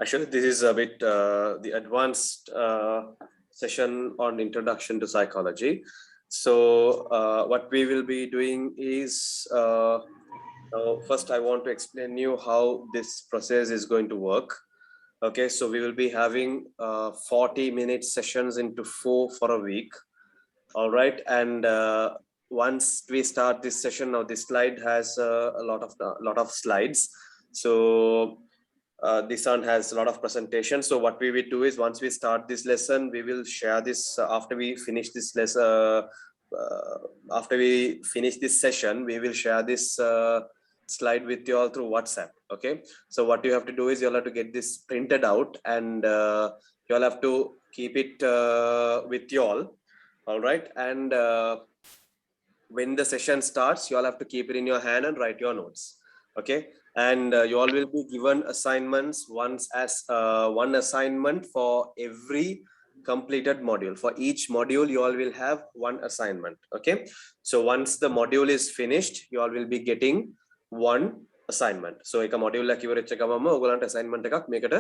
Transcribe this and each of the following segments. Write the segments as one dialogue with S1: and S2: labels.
S1: Actually, this is a bit the advanced session on introduction to psychology. So what we will be doing is first I want to explain you how this process is going to work. Okay, so we will be having 40-minute sessions into 4 for a week. All right, and once we start this session, now this slide has a lot of slides. So this one has a lot of presentation. So what we will do is once we start this lesson, we will share this after we finish this lesson. After we finish this session, we will share this slide with you all through WhatsApp. Okay, so what you have to do is you'll have to get this printed out, and you'll have to keep it with you all. All right, and when the session starts, you all have to keep it in your hand and write your notes. Okay, and you all will be given assignments once as one assignment for every completed module. For each module, you all will have one assignment. Okay, so once the module is finished, you all will be getting one assignment. So එක module එකක් ඉවරෙච්ච ගමන්ම ඔයගලන්ට assignment එකක් මේකට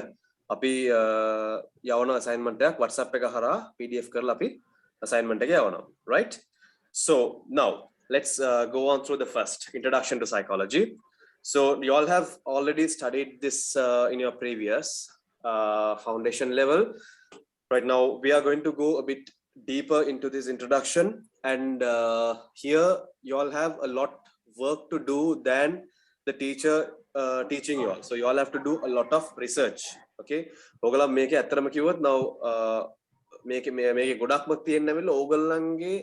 S1: අපි යවන assignment එකක් WhatsApp එක හරහා PDF කරලා අපි assignment එක යවනවා, right? So now let's go on through the first introduction to psychology. So you all have already studied this in your previous foundation level. Right now we are going to go a bit deeper into this introduction, and here you all have a lot work to do than the teacher teaching you all. So you all have to do a lot of research. Okay, ඔයගොල්ලෝ මේකේ ඇත්තටම කිව්වොත් now මේකේ ගොඩක්ම තියෙන්න වෙලා ඕගොල්ලන්ගේ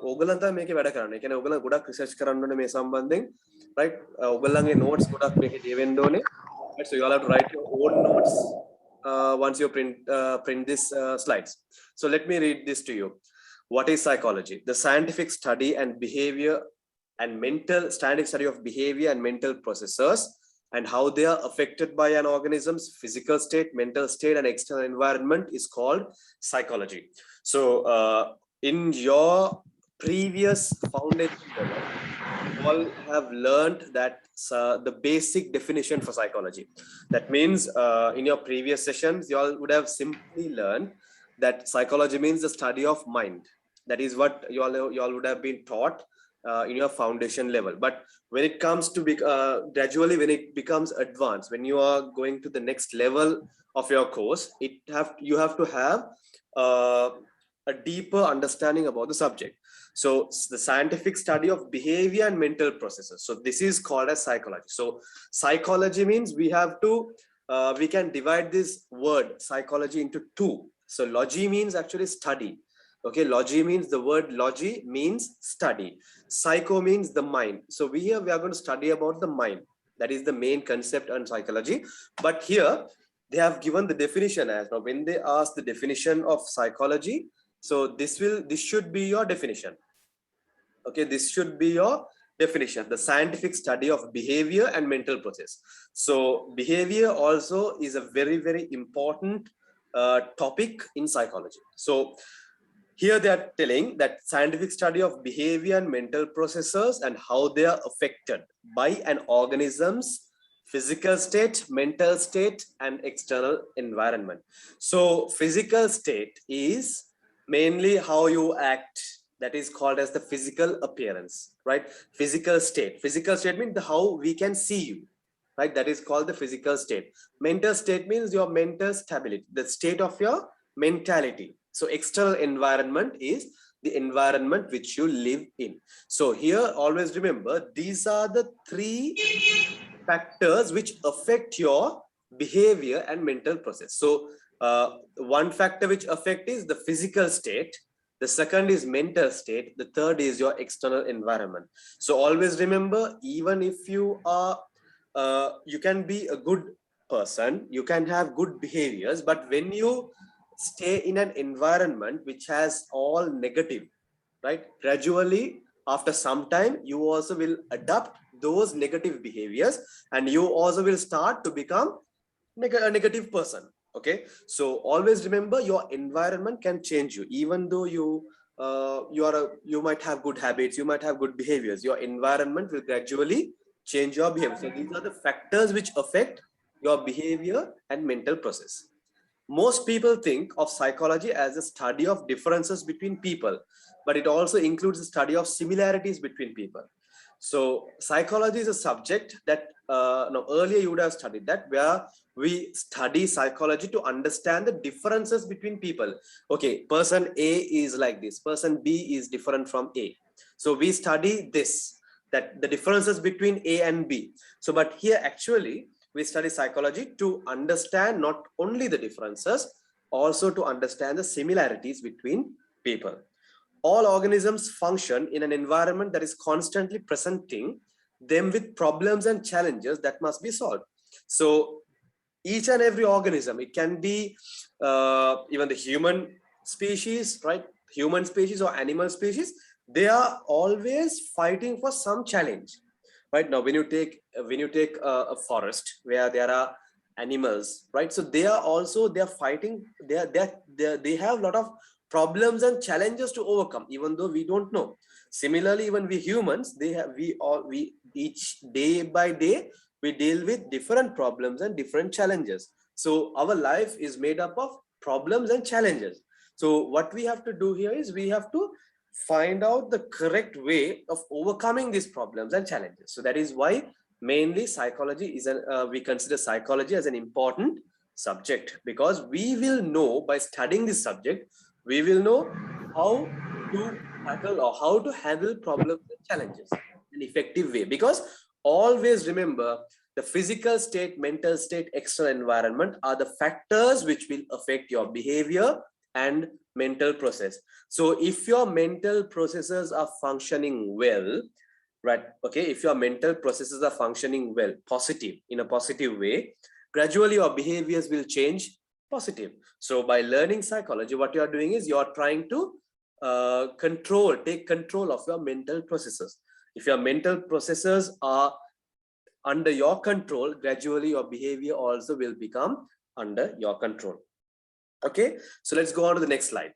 S1: ඕගොල්ලන් තමයි මේකේ වැඩ කරන්නේ. ඒ කියන්නේ ඕගොල්ලන් ගොඩක් රිසර්ච් කරන්න ඕනේ මේ සම්බන්ධයෙන්, right? ඕගොල්ලන්ගේ notes ගොඩක් මේකේ ලියවෙන්න ඕනේ. Right, so you all have to write your own notes once you print these slides. So let me read this to you. What is psychology? The scientific study and behavior and scientific study of behavior and mental processes and how they are affected by an organism's physical state, mental state, and external environment is called psychology. So in your previous foundation level, you all have learned that the basic definition for psychology. That means in your previous sessions, you all would have simply learned that psychology means the study of mind. That is what you all would have been taught in your foundation level. But when it comes to gradually, when it becomes advanced, when you are going to the next level of your course, you have to have a deeper understanding about the subject. So the scientific study of behavior and mental processes. So this is called as psychology. So psychology means we can divide this word psychology into two. So logy means actually study. Okay, logy means, the word logy means study. Psycho means the mind. So we are going to study about the mind. That is the main concept on psychology. But here they have given the definition as now. When they ask the definition of psychology, so this should be your definition. Okay, this should be your definition. The scientific study of behavior and mental process. So behavior also is a very, very important topic in psychology. So here they are telling that scientific study of behavior and mental processes and how they are affected by an organism's physical state, mental state, and external environment. So physical state is mainly how you act. That is called as the physical appearance, right? Physical state. Physical state means how we can see you, right? That is called the physical state. Mental state means your mental stability, the state of your mentality. So external environment is the environment which you live in. So here, always remember, these are the three factors which affect your behavior and mental process. So one factor which affect is the physical state. The second is mental state. The third is your external environment. So always remember, even if you are, you can be a good person, you can have good behaviors, but when you stay in an environment which has all negative, right? Gradually, after some time, you also will adopt those negative behaviors, and you also will start to become a negative person. Okay, so always remember, your environment can change you. Even though you might have good habits, you might have good behaviors, your environment will gradually change your behavior. So these are the factors which affect your behavior and mental process. Most people think of psychology as a study of differences between people, but it also includes the study of similarities between people. So psychology is a subject that no, earlier you would have studied that, where we study psychology to understand the differences between people. Okay, person A is like this, person B is different from A. So we study this, that the differences between A and B. So but here actually we study psychology to understand not only the differences, also to understand the similarities between people. All organisms function in an environment that is constantly presenting them with problems and challenges that must be solved. So each and every organism, it can be even the human species, right? Human species or animal species, they are always fighting for some challenge. Right now, when you take a forest where there are animals, right? So they are fighting. They have a lot of problems and challenges to overcome, even though we don't know. Similarly, even we humans, we each day by day we deal with different problems and different challenges. So our life is made up of problems and challenges. So what we have to do here is we have to find out the correct way of overcoming these problems and challenges. So that is why mainly psychology is we consider psychology as an important subject, because we will know, by studying this subject, we will know how to tackle or how to handle problems and challenges in an effective way. Because always remember, the physical state, mental state, external environment are the factors which will affect your behavior and mental process. So if your mental processes are functioning well, right? Okay, if your mental processes are functioning well, positive, in a positive way, gradually your behaviors will change positive. So by learning psychology, what you are doing is you are trying to take control of your mental processes. If your mental processes are under your control, gradually your behavior also will become under your control. Okay, so let's go on to the next slide.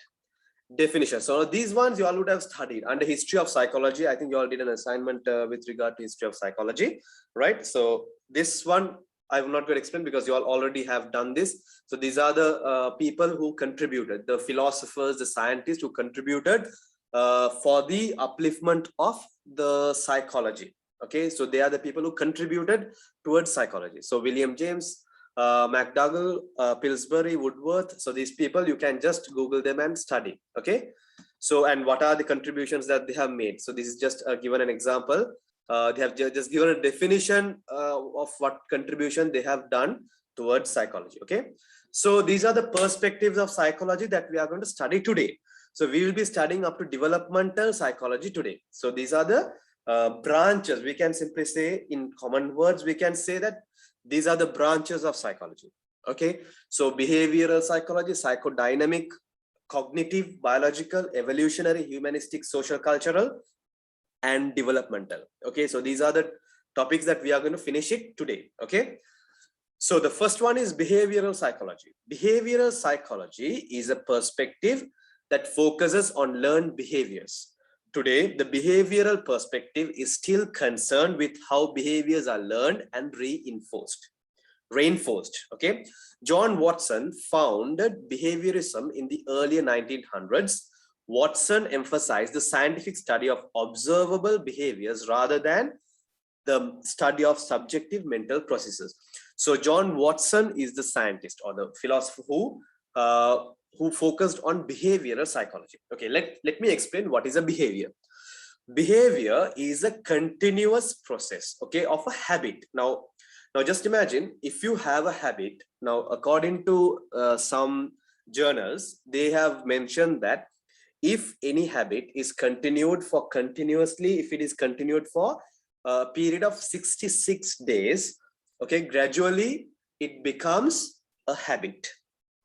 S1: Definition. So these ones you all would have studied under history of psychology. I think you all did an assignment with regard to history of psychology, right? So this one I'm not going to explain because you all already have done this. So these are the people who contributed, the philosophers, the scientists who contributed for the upliftment of the psychology. Okay, so they are the people who contributed towards psychology. So William James, McDougall, Pillsbury, Woodworth. So these people, you can just Google them and study. Okay. So, and what are the contributions that they have made? So this is just given an example. They have just given a definition of what contribution they have done towards psychology. Okay. So these are the perspectives of psychology that we are going to study today. So we will be studying up to developmental psychology today. So these are the branches. We can simply say, in common words, we can say that these are the branches of psychology. Okay, so behavioral psychology, psychodynamic, cognitive, biological, evolutionary, humanistic, social, cultural, and developmental. Okay, so these are the topics that we are going to finish it today. Okay, so the first one is behavioral psychology. Behavioral psychology is a perspective that focuses on learned behaviors. Today, the behavioral perspective is still concerned with how behaviors are learned and reinforced. Okay, John Watson founded behaviorism in the early 1900s. Watson emphasized the scientific study of observable behaviors rather than the study of subjective mental processes. So John Watson is the scientist or the philosopher who focused on behavioral psychology. Okay, let me explain what is a behavior. Behavior is a continuous process, okay, of a habit. Now just imagine if you have a habit. Now, according to some journals, they have mentioned that if any habit is continued for continuously, if it is continued for a period of 66 days, okay, gradually it becomes a habit.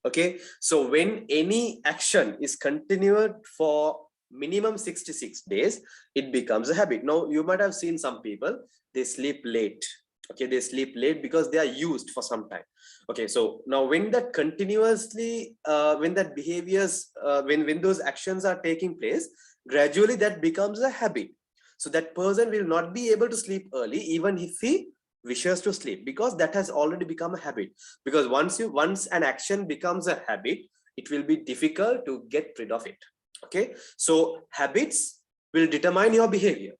S1: Okay, so when any action is continued for minimum 66 days, it becomes a habit. Now you might have seen some people, they sleep late. Okay, they sleep late because they are used for some time. Okay, so now when that continuously when that behaviors when those actions are taking place, gradually that becomes a habit. So that person will not be able to sleep early even if he wishes to sleep, because that has already become a habit. Because once an action becomes a habit, it will be difficult to get rid of it. Okay, so habits will determine your behavior.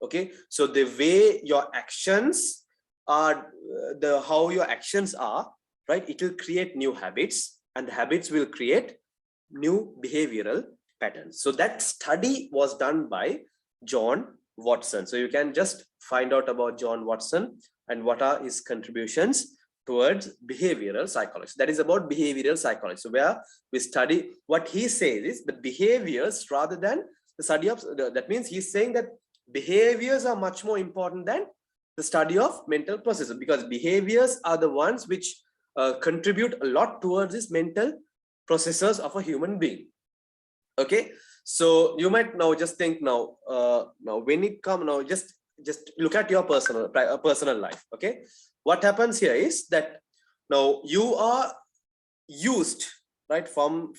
S1: Okay, so the way your actions are, how your actions are, right, it will create new habits, and the habits will create new behavioral patterns. So that study was done by John Watson. So you can just find out about John Watson and what are his contributions towards behavioral psychology. That is about behavioral psychology. So where we study, what he says is the behaviors rather than the study of, that means he's saying that behaviors are much more important than the study of mental processes, because behaviors are the ones which contribute a lot towards this mental processes of a human being. Okay, so you might now just think now when it come now, just look at your personal life. Okay, what happens here is that now you are used, right, from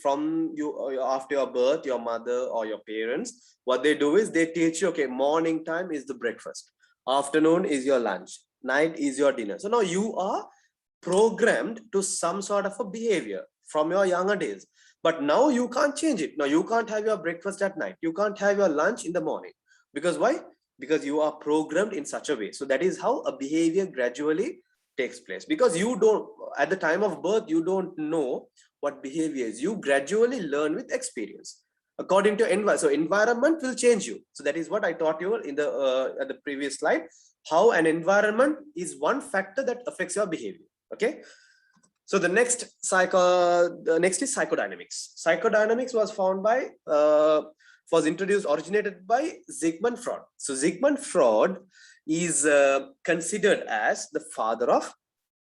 S1: you after your birth, your mother or your parents, what they do is they teach you, okay, morning time is the breakfast, afternoon is your lunch, night is your dinner. So now you are programmed to some sort of a behavior from your younger days, but now you can't change it. Now you can't have your breakfast at night, you can't have your lunch in the morning, because why? Because you are programmed in such a way. So that is how a behavior gradually takes place, because you don't, at the time of birth, you don't know what behavior is. You gradually learn with experience according to environment. So environment will change you. So that is what I taught you in the at the previous slide, how an environment is one factor that affects your behavior. Okay, so the next is psychodynamics. Psychodynamics was found by originated by Sigmund Freud. So Sigmund Freud is considered as the father of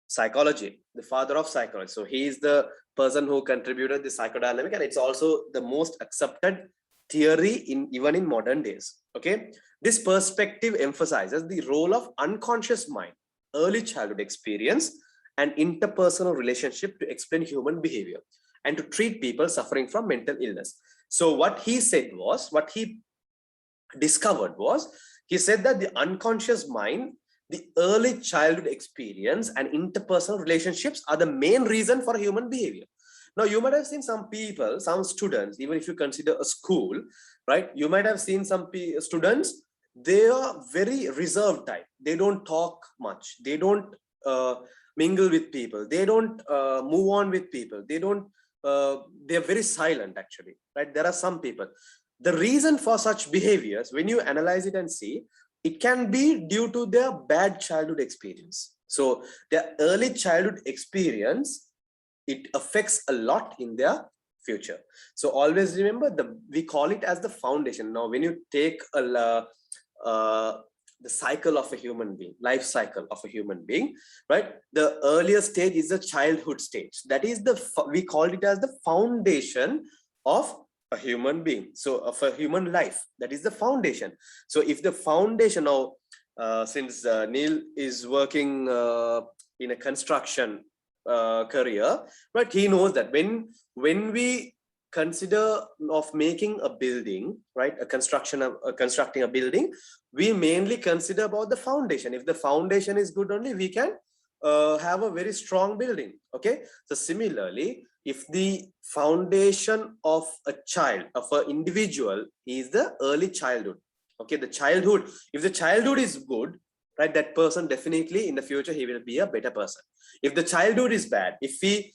S1: psychology, So he is the person who contributed the psychodynamic, and it's also the most accepted theory even in modern days. Okay, this perspective emphasizes the role of unconscious mind, early childhood experience, and interpersonal relationship to explain human behavior and to treat people suffering from mental illness. So what he said was, what he discovered was, he said that the unconscious mind, the early childhood experience, and interpersonal relationships are the main reason for human behavior. Now, you might have seen some people, some students, even if you consider a school, right? You might have seen some students, they are very reserved type. They don't talk much. They don't mingle with people. They don't move on with people. They don't, they're very silent actually, right? There are some people. The reason for such behaviors, when you analyze it and see, it can be due to their bad childhood experience. So their early childhood experience, it affects a lot in their future. So always remember, we call it as the foundation. Now, when you take the cycle of a human being, life cycle of a human being, right? The earlier stage is the childhood stage. That is we call it as the foundation of a human being. So of a human life, that is the foundation. So if the foundation now, since Neil is working in a construction career, right? He knows that when we consider of making a building, right? constructing a building, we mainly consider about the foundation. If the foundation is good only, we can have a very strong building. Okay, so similarly, if the foundation of a child, of an individual, is the early childhood, okay, the childhood, if the childhood is good, right, that person definitely in the future he will be a better person. If the childhood is bad, if the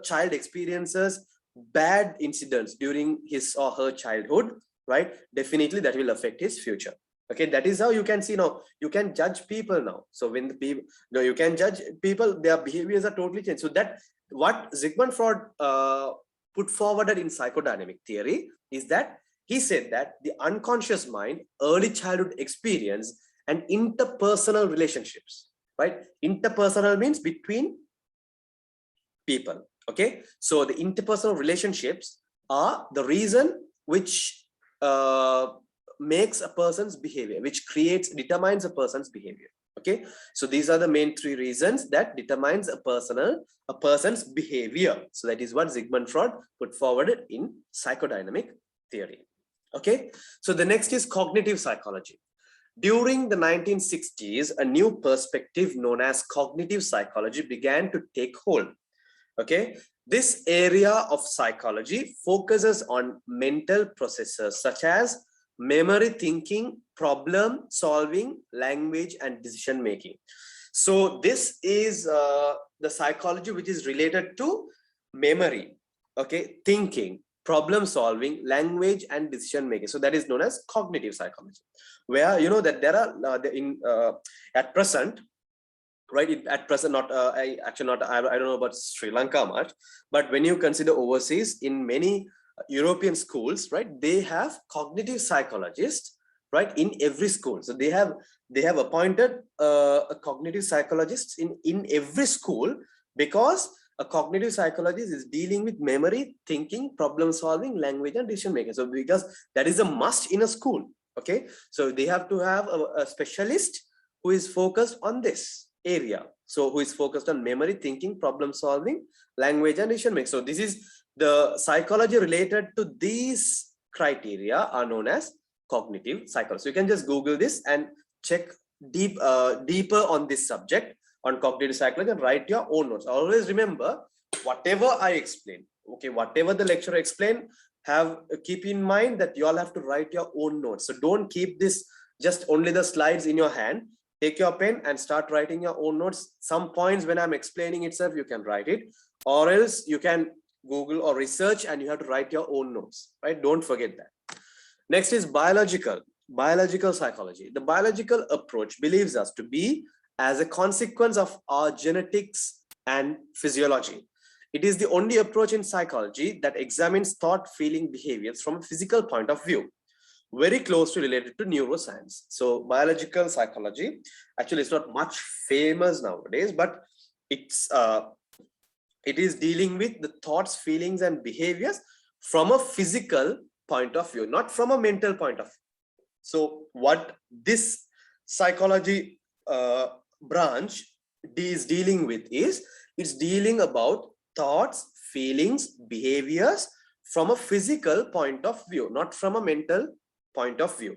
S1: child experiences bad incidents during his or her childhood, right, definitely that will affect his future. Okay, that is how you can see now, you can judge people now. So when the people, you can judge people, their behaviors are totally changed. So that what Sigmund Freud put forward in psychodynamic theory is that he said that the unconscious mind, early childhood experience, and interpersonal relationships, right? Interpersonal means between people. Okay, so the interpersonal relationships are the reason which makes a person's behavior, which determines a person's behavior. Okay, so these are the main three reasons that determines a person's behavior. So that is what Sigmund Freud put forward in psychodynamic theory. Okay, so the next is cognitive psychology. During the 1960s, a new perspective known as cognitive psychology began to take hold. Okay, this area of psychology focuses on mental processes such as memory, thinking, problem solving, language, and decision making. So this is the psychology which is related to memory, okay, thinking, problem solving, language, and decision making. So that is known as cognitive psychology, where you know that there are at present, right, at present, not I don't know about Sri Lanka much, but when you consider overseas, in many European schools, right, they have cognitive psychologists, right, in every school. So they have appointed a cognitive psychologist in every school, because a cognitive psychologist is dealing with memory, thinking, problem solving, language, and decision making. So because that is a must in a school. Okay, so they have to have a specialist who is focused on this area. So who is focused on memory, thinking, problem solving, language, and decision making. So this is the psychology related to these criteria are known as cognitive psychology. So you can just Google this and check deeper on this subject on cognitive psychology and write your own notes. Always remember, whatever I explain, okay, whatever the lecturer explain, keep in mind that you all have to write your own notes. So don't keep this just only the slides in your hand. Take your pen and start writing your own notes. Some points when I'm explaining itself, you can write it, or else you can Google or research and you have to write your own notes, right? Don't forget that. Next is biological psychology. The biological approach believes us to be as a consequence of our genetics and physiology. It is the only approach in psychology that examines thought, feeling, behaviors from a physical point of view, very closely related to neuroscience. So biological psychology, actually it's not much famous nowadays, but it is dealing with the thoughts, feelings, and behaviors from a physical point of view, not from a mental point of view. So what this psychology branch is dealing with is, it's dealing about thoughts, feelings, behaviors from a physical point of view, not from a mental point of view.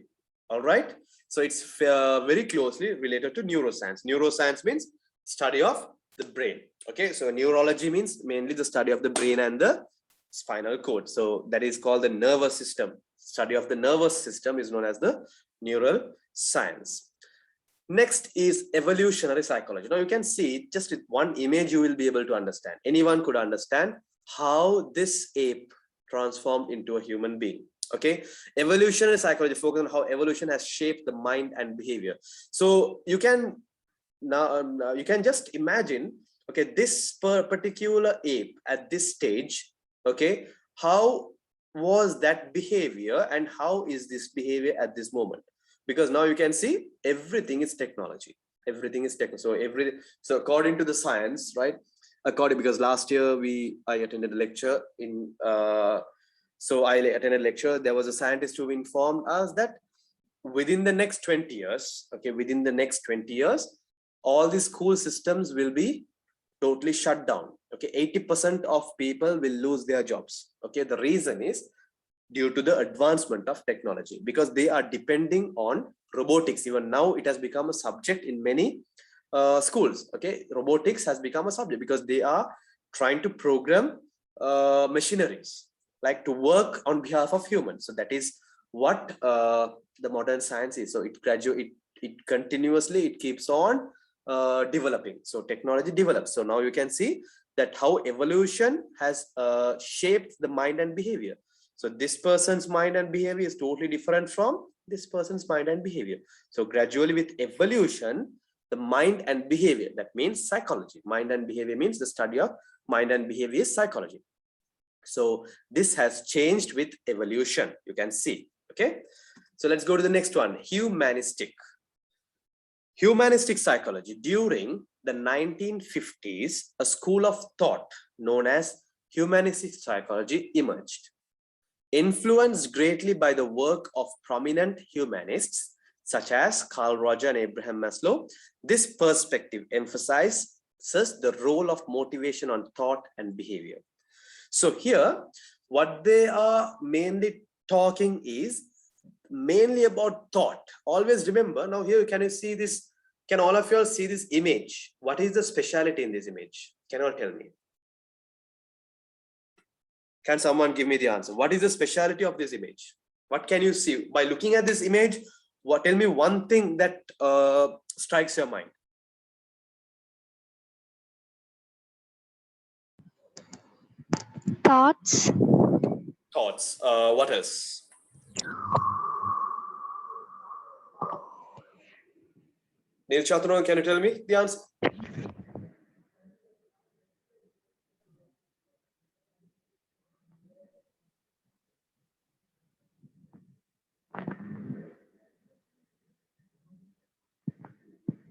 S1: All right, so it's very closely related to neuroscience. Neuroscience means study of the brain. Okay, so neurology means mainly the study of the brain and the spinal cord. So that is called the nervous system. Study of the nervous system is known as the neural science. Next is evolutionary psychology. Now you can see just with one image you will be able to understand. Anyone could understand how this ape transformed into a human being. Okay, evolutionary psychology focuses on how evolution has shaped the mind and behavior. So you can now you can just imagine, okay, this particular ape at this stage, okay, how was that behavior and how is this behavior at this moment? Because now you can see everything is technology, everything is technology. So according to the science, right, because last year I attended a lecture in there was a scientist who informed us that within the next 20 years, okay, within the next 20 years, all the school systems will be totally shut down. Okay, 80% of people will lose their jobs. Okay, the reason is due to the advancement of technology, because they are depending on robotics. Even now it has become a subject in many schools. Okay, robotics has become a subject because they are trying to program machineries, like to work on behalf of humans. So that is what the modern science is. So it continuously, it keeps on developing. So technology develops. So now you can see that how evolution has shaped the mind and behavior. So this person's mind and behavior is totally different from this person's mind and behavior. So gradually with evolution, the mind and behavior, that means psychology. Mind and behavior means the study of mind and behavior is psychology. So this has changed with evolution, you can see. Okay, so let's go to the next one. Humanistic psychology. During the 1950s, a school of thought known as humanistic psychology emerged. Influenced greatly by the work of prominent humanists such as Carl Rogers and Abraham Maslow, this perspective emphasizes the role of motivation on thought and behavior. So here, what they are mainly talking is mainly about thought. Always remember, now here, can you see this? Can all of you all see this image? What is the speciality in this image? Can you all tell me? Can someone give me the answer? What is the speciality of this image? What can you see? By looking at this image, what, tell me one thing that strikes your mind.
S2: Thoughts.
S1: Thoughts. What else? Neil Chatru, can you tell me the answer?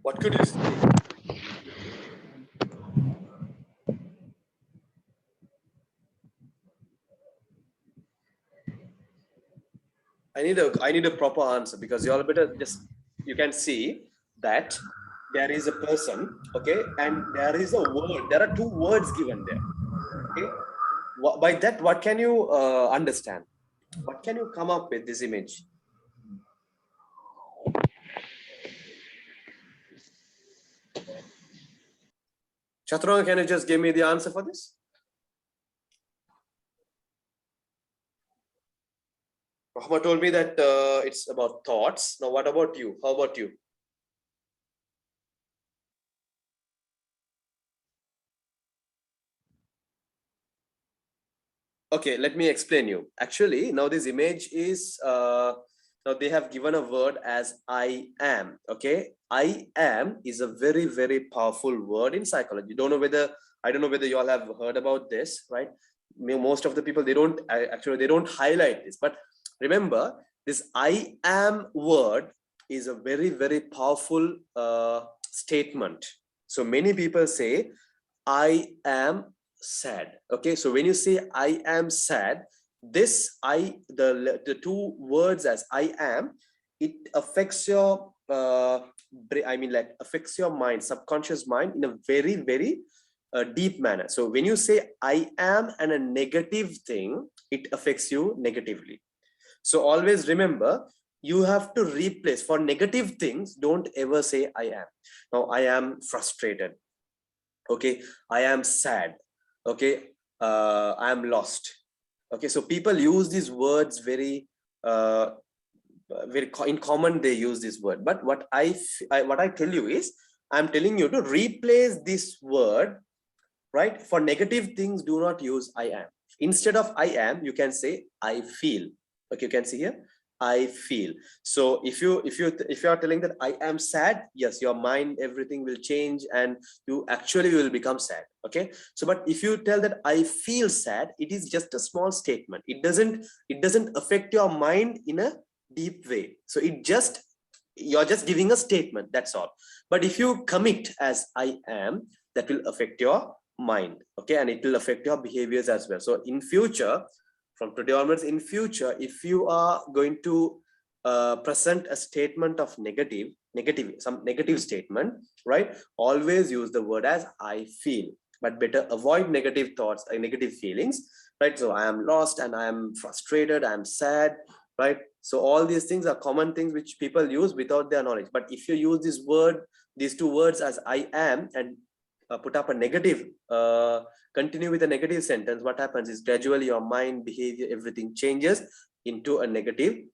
S1: What could you say? I need a proper answer, because you all better just, you can see that there is a person, okay, and there is a word. There are two words given there. Okay, by that, what can you understand? What can you come up with this image? Chaturanga, can you just give me the answer for this? Rahma told me that it's about thoughts. Now, what about you? How about you? Okay, let me explain you. Actually, now this image is, now they have given a word as I am. Okay, I am is a very, very powerful word in psychology. Don't know whether, I don't know whether you all have heard about this, right? Most of the people, they don't, actually, they don't highlight this. But remember, this I am word is a very, very powerful statement. So many people say, I am sad. Okay, so when you say I am sad, this the two words as I am, it affects your I mean, like, affects your mind, subconscious mind, in a very, very deep manner. So when you say I am and a negative thing, it affects you negatively. So always remember, you have to replace, for negative things, don't ever say I am. Now, I am frustrated. Okay, I am sad. Okay, I am lost. Okay, so people use these words very in common. They use this word, but what I tell you is, I'm telling you to replace this word, right? For negative things, do not use I am. Instead of I am, you can say I feel. Okay, you can see here, I feel. So if you are telling that I am sad, yes, your mind, everything will change, and you actually will become sad. Okay, so but if you tell that I feel sad, it is just a small statement. It doesn't affect your mind in a deep way. So you're just giving a statement, that's all. But if you commit as I am, that will affect your mind. Okay, and it will affect your behaviors as well. So in future, from today onwards, in future, if you are going to present a statement of some negative statement, right, always use the word as I feel. But better avoid negative thoughts and negative feelings, right? So I am lost, and I am frustrated, I am sad, right? So all these things are common things which people use without their knowledge. But if you use these two words as I am, and put up a negative, continue with a negative sentence, what happens is gradually your mind, behavior, everything changes into a negative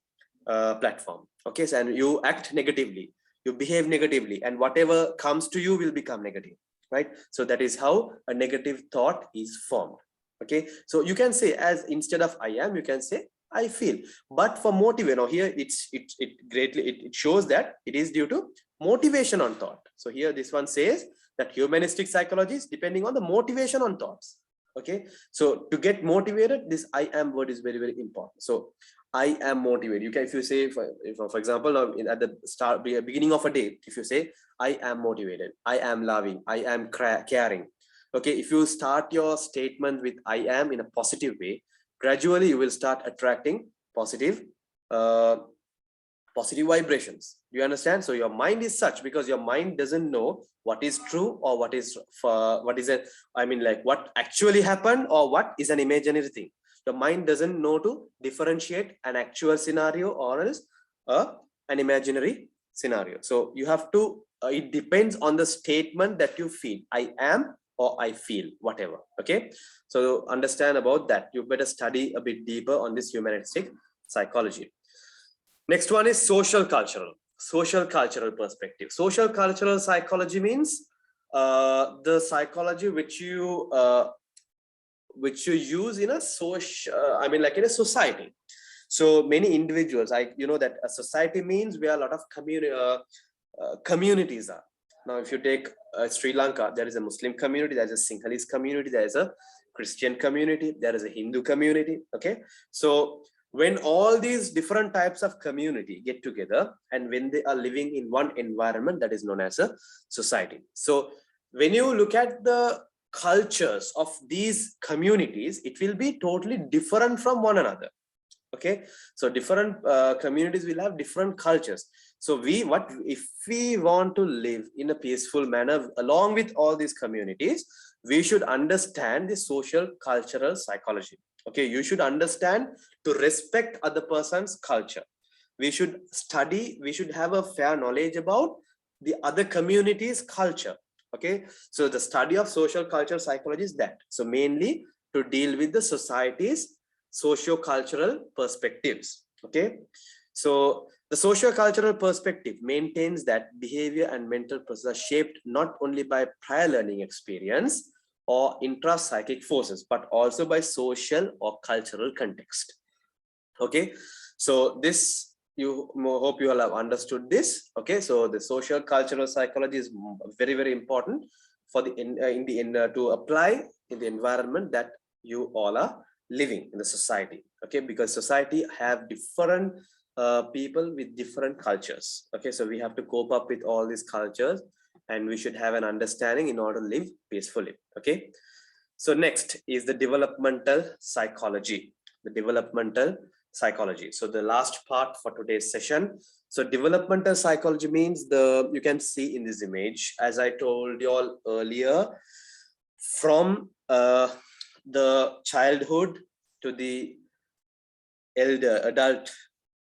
S1: platform. Okay, so and you act negatively, you behave negatively, and whatever comes to you will become negative, right? So that is how a negative thought is formed. Okay, so you can say, as instead of I am, you can say I feel. But for motivate, now here it shows that it is due to motivation on thought. So here this one says that humanistic psychology is depending on the motivation on thoughts. Okay, so to get motivated, this I am word is very, very important. So I am motivated. You can, if you say, for example, at the beginning of a day, if you say I am motivated, I am loving, I am caring. Okay, if you start your statement with I am in a positive way, gradually you will start attracting positive vibrations. Do you understand? So your mind is such, because your mind doesn't know what is true or what is it, I mean, like, what actually happened or what is an imaginary thing. Your mind doesn't know to differentiate an actual scenario or else an imaginary scenario. So you have to, it depends on the statement that you feel, I am or I feel, whatever. Okay, so understand about that. You better study a bit deeper on this humanistic psychology. Next one is social cultural perspective. Social cultural psychology means the psychology which you use in a social, I mean, like in a society. So many individuals, you know that a society means where a lot of communities are. Now, if you take Sri Lanka, there is a Muslim community, there is a Sinhalese community, there is a Christian community, there is a Hindu community. Okay, so when all these different types of community get together and when they are living in one environment, that is known as a society. So when you look at the cultures of these communities, it will be totally different from one another. Okay, so different communities will have different cultures. So if we want to live in a peaceful manner along with all these communities, we should understand the social cultural psychology. Okay, you should understand to respect other person's culture. We should study, we should have a fair knowledge about the other community's culture. Okay, so the study of social cultural psychology is that. So mainly to deal with the society's socio-cultural perspectives. Okay, so the socio-cultural perspective maintains that behavior and mental processes are shaped not only by prior learning experience or intra-psychic forces, but also by social or cultural context. Okay, so this, you hope you all have understood this. Okay, so the social cultural psychology is very, very important for the to apply in the environment that you all are living in the society. Okay, because society have different people with different cultures. Okay, so we have to cope up with all these cultures and we should have an understanding in order to live peacefully. Okay, so next is the developmental psychology. The developmental psychology. So the last part for today's session. So developmental psychology means you can see in this image, as I told you all earlier, from the childhood to the adult,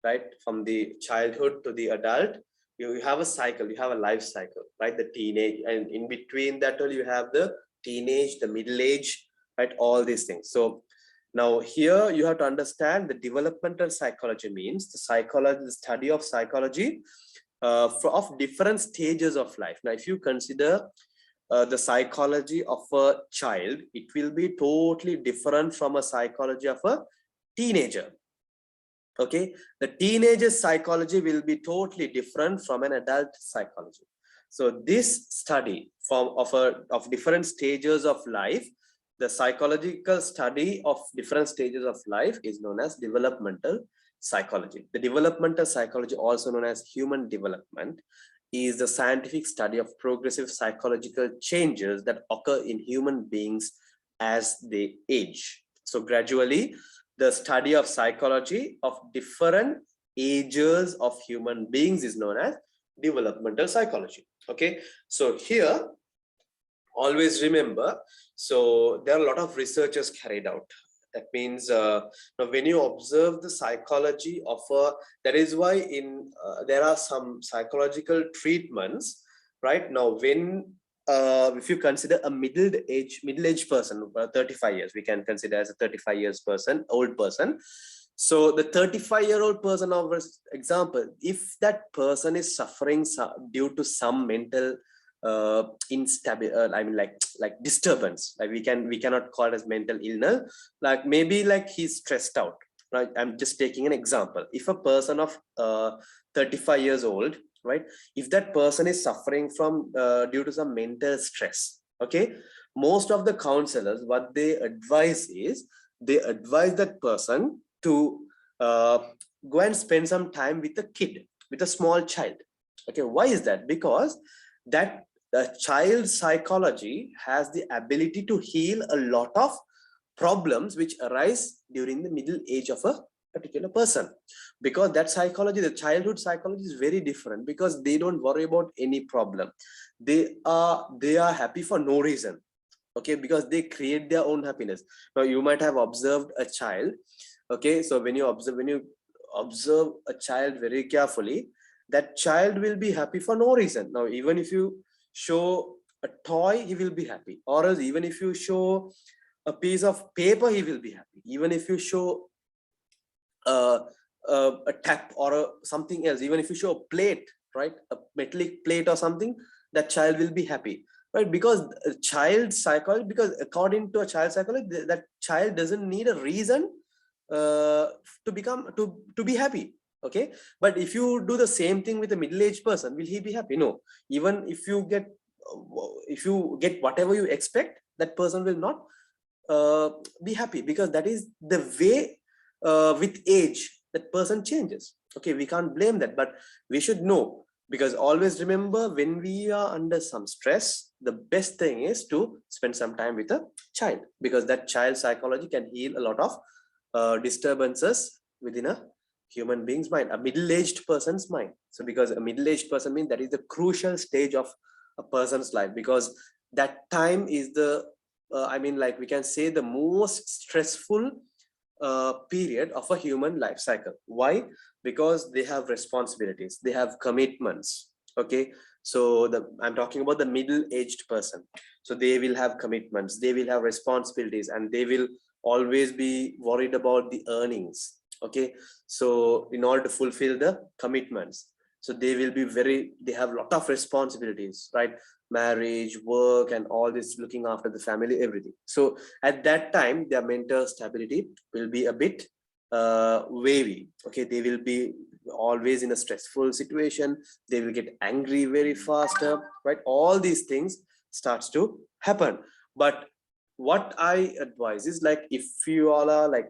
S1: right? From the childhood to the adult, you have a cycle, you have a life cycle, right? The teenage, and in between that all you have the teenage, the middle age, right? All these things. So now here you have to understand the developmental psychology means the psychology, the study of psychology of different stages of life. Now, if you consider the psychology of a child, it will be totally different from a psychology of a teenager. Okay, the teenager's psychology will be totally different from an adult psychology. So this study of different stages of life, the psychological study of different stages of life is known as developmental psychology. The developmental psychology, also known as human development, is the scientific study of progressive psychological changes that occur in human beings as they age. So gradually, the study of psychology of different ages of human beings is known as developmental psychology. Okay, so here, always remember, so there are a lot of researchers carried out. That means now when you observe the psychology of that is why in there are some psychological treatments, right? Now when if you consider a middle-aged person, 35 years, we can consider as a 35 years person, old person. So the 35-year-old person, of example, if that person is suffering due to some mental instability, I mean like disturbance, like we cannot call it as mental illness, like maybe like he's stressed out, right? I'm just taking an example. If a person of 35 years old, right, if that person is suffering from due to some mental stress, okay, most of the counselors, what they advise is they advise that person to go and spend some time with a kid, with a small child. Okay, why is that? Because that the child's psychology has the ability to heal a lot of problems which arise during the middle age of a particular person, because that psychology, the childhood psychology, is very different, because they don't worry about any problem. They are happy for no reason. Okay, because they create their own happiness. Now you might have observed a child. Okay, so when you observe a child very carefully, that child will be happy for no reason. Now, even if you show a toy, he will be happy. Or else, even if you show a piece of paper, he will be happy. Even if you show a tap or something else, even if you show a plate, right, a metallic plate or something, that child will be happy, right? Because a child psychology, because according to a child psychology, that child doesn't need a reason to become to be happy. Okay, but if you do the same thing with a middle-aged person, will he be happy? No. Even if you get whatever you expect, that person will not be happy, because that is the way with age that person changes. Okay, we can't blame that, but we should know, because always remember, when we are under some stress, the best thing is to spend some time with a child, because that child psychology can heal a lot of disturbances within a human being's mind, a middle-aged person's mind. So because a middle-aged person means that is the crucial stage of a person's life, because that time is the I mean, like we can say, the most stressful period of a human life cycle. Why? Because they have responsibilities, they have commitments. Okay, so I'm talking about the middle-aged person. So they will have commitments, they will have responsibilities, and they will always be worried about the earnings. Okay, so in order to fulfill the commitments, so they will be they have a lot of responsibilities, right? Marriage, work, and all this, looking after the family, everything. So at that time, their mental stability will be a bit wavy. Okay, they will be always in a stressful situation, they will get angry very faster, right? All these things starts to happen. But what I advise is, like, if you all are like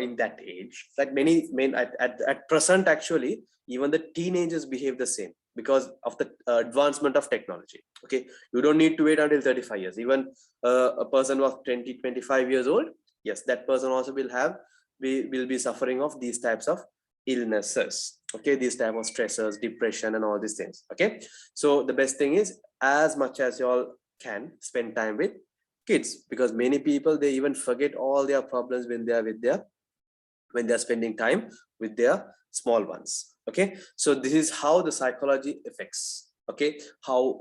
S1: in that age, like many men at present, actually even the teenagers behave the same, because of the advancement of technology. Okay, you don't need to wait until 35 years. Even a person of 20-25 years old, yes, that person also will be suffering of these types of illnesses. Okay, these type of stressors, depression, and all these things. Okay, so the best thing is, as much as you all can, spend time with kids, because many people, they even forget all their problems when they are when they're spending time with their small ones. Okay, so this is how the psychology affects. Okay,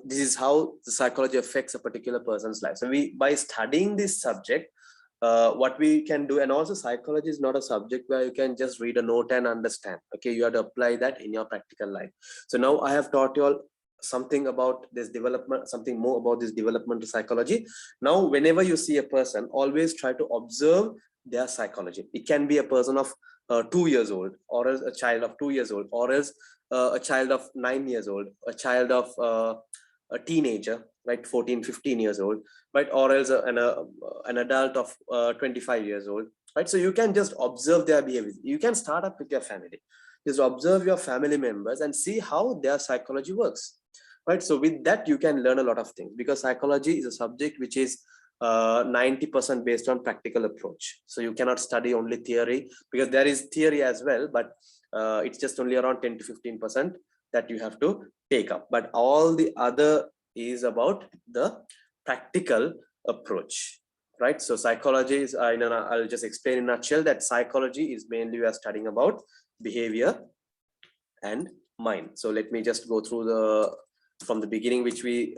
S1: this is how the psychology affects a particular person's life. So we, by studying this subject, what we can do, and also psychology is not a subject where you can just read a note and understand. Okay, you have to apply that in your practical life. So now I have taught you all something about this development, something more about this developmental psychology. Now whenever you see a person, always try to observe their psychology. It can be a person of 2 years old, or else a child of 2 years old, or else a child of 9 years old, a child of a teenager, right, 14-15 years old, right, or else an adult of 25 years old, right? So you can just observe their behavior. You can start up with your family, just observe your family members and see how their psychology works, right? So with that, you can learn a lot of things, because psychology is a subject which is 90% based on practical approach. So you cannot study only theory, because there is theory as well, but it's just only around 10-15% that you have to take up. But all the other is about the practical approach, right? So psychology is, I'll just explain in a nutshell, that psychology is mainly we are studying about behavior and mind. So let me just go through from the beginning, which we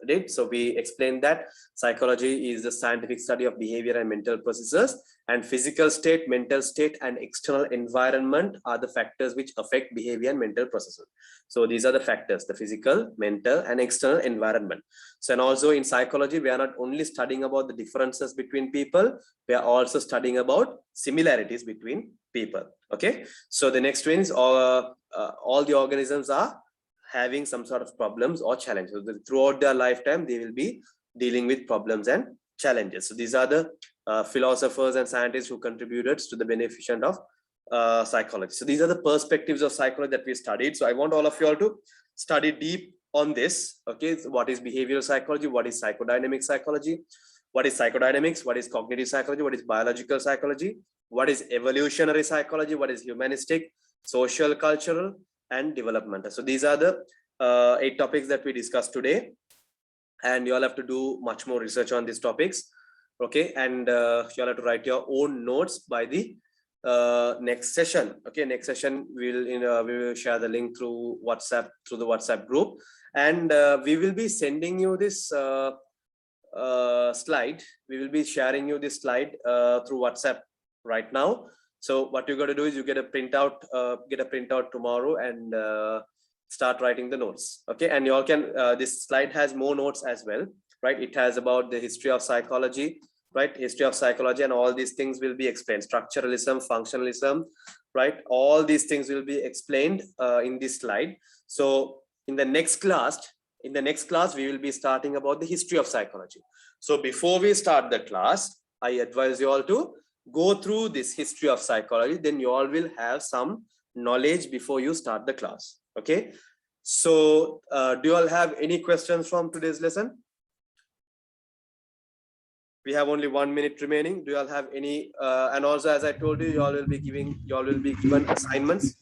S1: did. So we explained that psychology is the scientific study of behavior and mental processes, and physical state, mental state, and external environment are the factors which affect behavior and mental processes. So these are the factors: the physical, mental, and external environment. So, and also in psychology, we are not only studying about the differences between people, we are also studying about similarities between people. Okay, so the next one is all the organisms are having some sort of problems or challenges. So throughout their lifetime, they will be dealing with problems and challenges. So these are the philosophers and scientists who contributed to the beneficent of psychology. So these are the perspectives of psychology that we studied. So I want all of you all to study deep on this. Okay, so what is behavioral psychology? What is psychodynamic psychology? What is psychodynamics? What is cognitive psychology? What is biological psychology? What is evolutionary psychology? What is humanistic, social, cultural, and developmental? So these are the 8 topics that we discussed today, and you all have to do much more research on these topics. Okay, and you all have to write your own notes by the next session. Okay, next session we will share the link through WhatsApp, through the WhatsApp group, and we will be sending you this slide. We will be sharing you this slide through WhatsApp right now. So what you got to do is you get a printout tomorrow and start writing the notes. Okay, and you all can this slide has more notes as well, right? It has about the history of psychology, right? History of psychology, and all these things will be explained. Structuralism, functionalism, right? All these things will be explained in this slide. So in the next class, we will be starting about the history of psychology. So before we start the class, I advise you all to go through this history of psychology. Then you all will have some knowledge before you start the class. Okay. So do you all have any questions from today's lesson? We have only 1 minute remaining. Do you all have any? And also, as I told you, you all will be given assignments.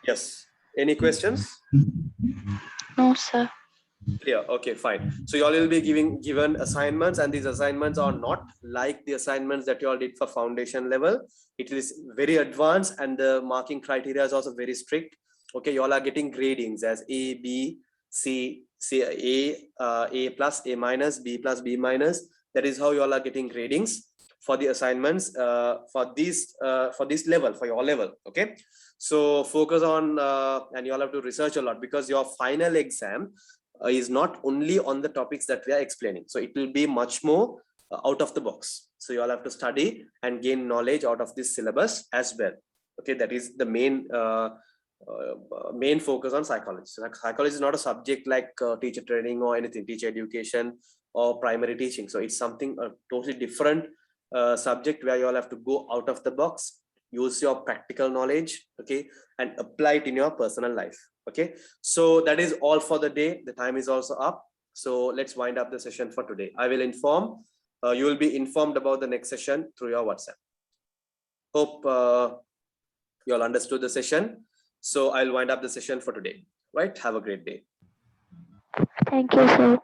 S1: Yes. Any questions?
S2: No, sir.
S1: Clear. Okay, fine. So you all will be given assignments, and these assignments are not like the assignments that you all did for foundation level. It is very advanced, and the marking criteria is also very strict. Okay, you all are getting gradings as A, B, C, A plus, A minus, B plus, B minus. That is how you all are getting gradings for the assignments for this level, for your level. Okay, so focus on and you all have to research a lot, because your final exam is not only on the topics that we are explaining. So it will be much more out of the box. So you all have to study and gain knowledge out of this syllabus as well. Okay, that is the main focus on psychology. So psychology is not a subject like teacher training or anything, teacher education or primary teaching. So it's something totally different subject, where you all have to go out of the box, use your practical knowledge, okay, and apply it in your personal life. Okay, so that is all for the day. The time is also up. So let's wind up the session for today. I will inform, you will be informed about the next session through your WhatsApp. Hope you all understood the session. So I'll wind up the session for today. Right? Have a great day.
S2: Thank you, sir.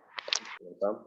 S1: Welcome.